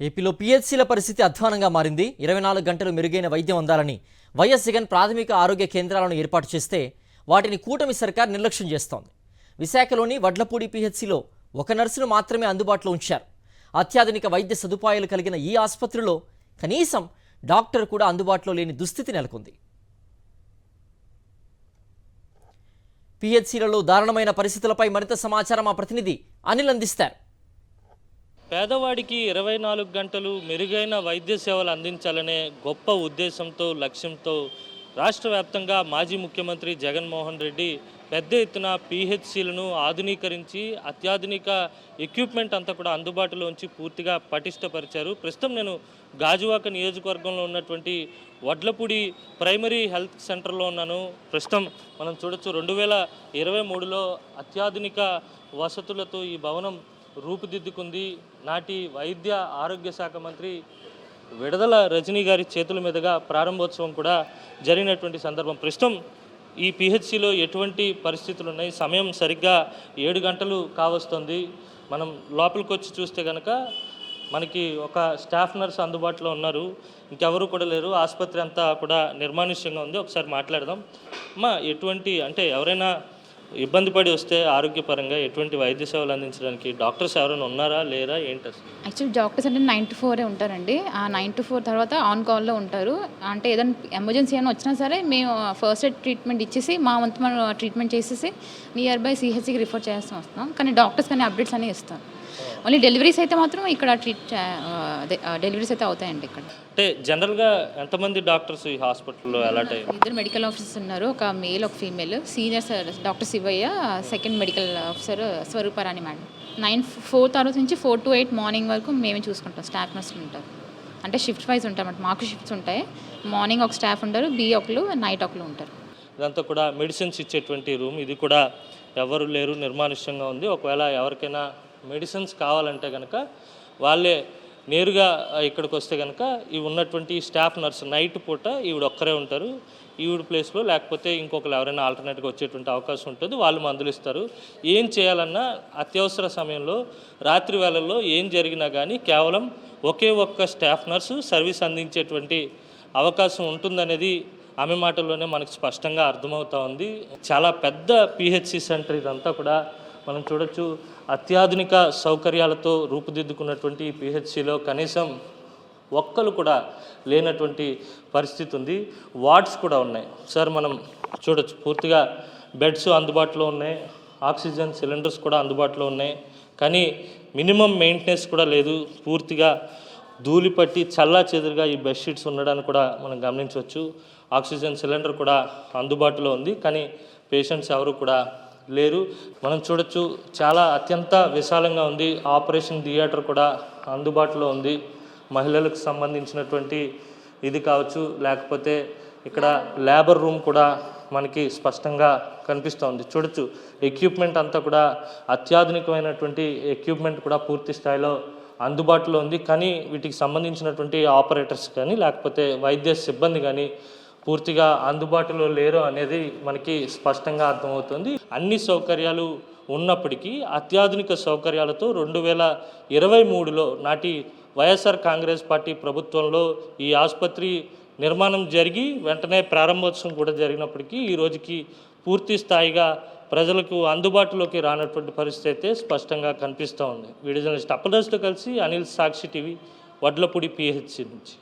ఏపీలో పీహెచ్సీల పరిస్థితి అధ్వానంగా మారింది. 24 గంటలు మెరుగైన వైద్యం అందాలని వైఎస్ జగన్ ప్రాథమిక ఆరోగ్య కేంద్రాలను ఏర్పాటు చేస్తే వాటిని కూటమి సర్కార్ నిర్లక్ష్యం చేస్తోంది. విశాఖలోని వడ్లపూడి పీహెచ్సీలో ఒక నర్సును మాత్రమే అందుబాటులో ఉంచారు. అత్యాధునిక వైద్య సదుపాయాలు కలిగిన ఈ ఆసుపత్రిలో కనీసం డాక్టర్ కూడా అందుబాటులో లేని దుస్థితి నెలకొంది. పీహెచ్సీలలో దారుణమైన పరిస్థితులపై మరింత సమాచారం మా ప్రతినిధి అనిల్ అందిస్తారు. పేదవాడికి 24 గంటలు మెరుగైన వైద్య సేవలు అందించాలనే గొప్ప ఉద్దేశంతో లక్ష్యంతో రాష్ట్ర వ్యాప్తంగా మాజీ ముఖ్యమంత్రి జగన్మోహన్ రెడ్డి పెద్ద ఎత్తున పీహెచ్సీలను ఆధునీకరించి అత్యాధునిక ఎక్విప్మెంట్ అంతా కూడా అందుబాటులో ఉంచి పూర్తిగా పటిష్టపరిచారు. ప్రస్తుతం నేను గాజువాక నియోజకవర్గంలో ఉన్నటువంటి వడ్లపూడి ప్రైమరీ హెల్త్ సెంటర్లో ఉన్నాను. ప్రస్తుతం మనం చూడొచ్చు 2023లో అత్యాధునిక వసతులతో ఈ భవనం రూపుదిద్దుకుంది. నాటి వైద్య ఆరోగ్య శాఖ మంత్రి విడదల రజనీ గారి చేతుల మీదుగా ప్రారంభోత్సవం కూడా జరిగినటువంటి సందర్భం. ప్రస్తుతం ఈ పిహెచ్సిలో ఎటువంటి పరిస్థితులు ఉన్నాయి? సమయం సరిగ్గా 7 గంటలు కావస్తుంది. మనం లోపలికి వచ్చి చూస్తే కనుక మనకి ఒక స్టాఫ్ నర్స్ అందుబాటులో ఉన్నారు, ఇంకెవరు కూడా లేరు. ఆసుపత్రి అంతా కూడా నిర్మానుష్యంగా ఉంది. ఒకసారి మాట్లాడదాం. అమ్మా, ఎటువంటి అంటే ఎవరైనా ఇబ్బంది పడి వస్తే ఆరోగ్యపరంగా ఎటువంటి వైద్య సేవలు అందించడానికి డాక్టర్స్ ఎవరైనా ఉన్నారా లేరా ఏంటి? యాక్చువల్లీ డాక్టర్స్ అంటే 9 to 4 ఉంటారండి. ఆ 9 to 4 తర్వాత ఆన్ కాల్లో ఉంటారు. అంటే ఏదైనా ఎమర్జెన్సీ అయినా వచ్చినా సరే మేము ఫస్ట్ ఎయిడ్ ట్రీట్మెంట్ ఇచ్చేసి మా వంతు మనం ట్రీట్మెంట్ చేసేసి నియర్ బై సిహెచ్సికి రిఫర్ చేస్తూ వస్తాం. కానీ డాక్టర్స్ కానీ అప్డేట్స్ అనేవి ఇస్తాం. ఓన్లీ డెలివరీస్ అయితే మాత్రం ఇక్కడ డెలివరీస్ అయితే అవుతాయండి. ఇక్కడ అంటే జనరల్గా ఎంతమంది డాక్టర్స్ ఈ హాస్పిటల్లో అలాట్ అయ్యారు? 2 మెడికల్ ఆఫీసర్స్ ఉన్నారు, ఒక మేల్ ఒక female. Senior doctor Shivayya, second medical officer Swarupa Rani madam. 4 తర్వాత నుంచి 4 to 8 మార్నింగ్ వరకు మేమే చూసుకుంటాం. స్టాఫ్ నర్సులు ఉంటారు. అంటే షిఫ్ట్ వైజ్ ఉంటాం. మాకు షిఫ్ట్స్ ఉంటాయి. మార్నింగ్ ఒక స్టాఫ్ ఉంటారు, బి ఒకరు, నైట్ ఒకరు ఉంటారు. ఇదంతా కూడా మెడిసిన్స్ ఇచ్చేటువంటి రూమ్. ఇది కూడా ఎవరు లేరు, నిర్మానుష్యంగా ఉంది. ఒకవేళ ఎవరికైనా మెడిసిన్స్ కావాలంటే కనుక వాళ్ళే నేరుగా ఇక్కడికి వస్తే కనుక ఇవి ఉన్నటువంటి స్టాఫ్ నర్స్ నైట్ పూట ఈవిడ ఒక్కరే ఉంటారు. ఈవిడ ప్లేస్లో లేకపోతే ఇంకొకరు ఎవరైనా ఆల్టర్నేట్గా వచ్చేటువంటి అవకాశం ఉంటుంది. వాళ్ళు మందులు ఇస్తారు. ఏం చేయాలన్నా అత్యవసర సమయంలో రాత్రి వేళల్లో ఏం జరిగినా కానీ కేవలం ఒకే ఒక్క స్టాఫ్ నర్సు సర్వీస్ అందించేటువంటి అవకాశం ఉంటుందనేది ఆమె మాటల్లోనే మనకు స్పష్టంగా అర్థమవుతూ ఉంది. చాలా పెద్ద పిహెచ్సి సెంటర్ ఇదంతా కూడా మనం చూడొచ్చు. అత్యాధునిక సౌకర్యాలతో రూపుదిద్దుకున్నటువంటి ఈ పిహెచ్సిలో కనీసం ఒక్కరు కూడా లేనటువంటి పరిస్థితి ఉంది. వార్డ్స్ కూడా ఉన్నాయి. సార్ మనం చూడొచ్చు, పూర్తిగా బెడ్స్ అందుబాటులో ఉన్నాయి, ఆక్సిజన్ సిలిండర్స్ కూడా అందుబాటులో ఉన్నాయి. కానీ మినిమం మెయింటెనెన్స్ కూడా లేదు. పూర్తిగా ధూళి పట్టి చల్లా చెదురుగా ఈ బెడ్షీట్స్ ఉండడానికి కూడా మనం గమనించవచ్చు. ఆక్సిజన్ సిలిండర్ కూడా అందుబాటులో ఉంది, కానీ పేషెంట్స్ ఎవరు కూడా లేరు. మనం చూడొచ్చు, చాలా అత్యంత విశాలంగా ఉంది. ఆపరేషన్ థియేటర్ కూడా అందుబాటులో ఉంది. మహిళలకు సంబంధించినటువంటి ఇది కావచ్చు, లేకపోతే ఇక్కడ లేబర్ రూమ్ కూడా మనకి స్పష్టంగా కనిపిస్తోంది. చూడొచ్చు, ఎక్విప్మెంట్ అంతా కూడా అత్యాధునికమైనటువంటి ఎక్విప్మెంట్ కూడా పూర్తి స్థాయిలో అందుబాటులో ఉంది. కానీ వీటికి సంబంధించినటువంటి ఆపరేటర్స్ కానీ లేకపోతే వైద్య సిబ్బంది కానీ పూర్తిగా అందుబాటులో లేరు అనేది మనకి స్పష్టంగా అర్థమవుతుంది. అన్ని సౌకర్యాలు ఉన్నప్పటికీ అత్యాధునిక సౌకర్యాలతో 2023లో నాటి వైఎస్ఆర్ కాంగ్రెస్ పార్టీ ప్రభుత్వంలో ఈ ఆసుపత్రి నిర్మాణం జరిగి వెంటనే ప్రారంభోత్సవం కూడా జరిగినప్పటికీ ఈ రోజుకి పూర్తి స్థాయిగా ప్రజలకు అందుబాటులోకి రానటువంటి పరిస్థితి అయితే స్పష్టంగా కనిపిస్తూ ఉంది. వీడియో జర్నలిస్ట్ అప్పలరాజుతో కలిసి అనిల్, సాక్షి టీవీ, వడ్లపూడి పిహెచ్సి నుంచి.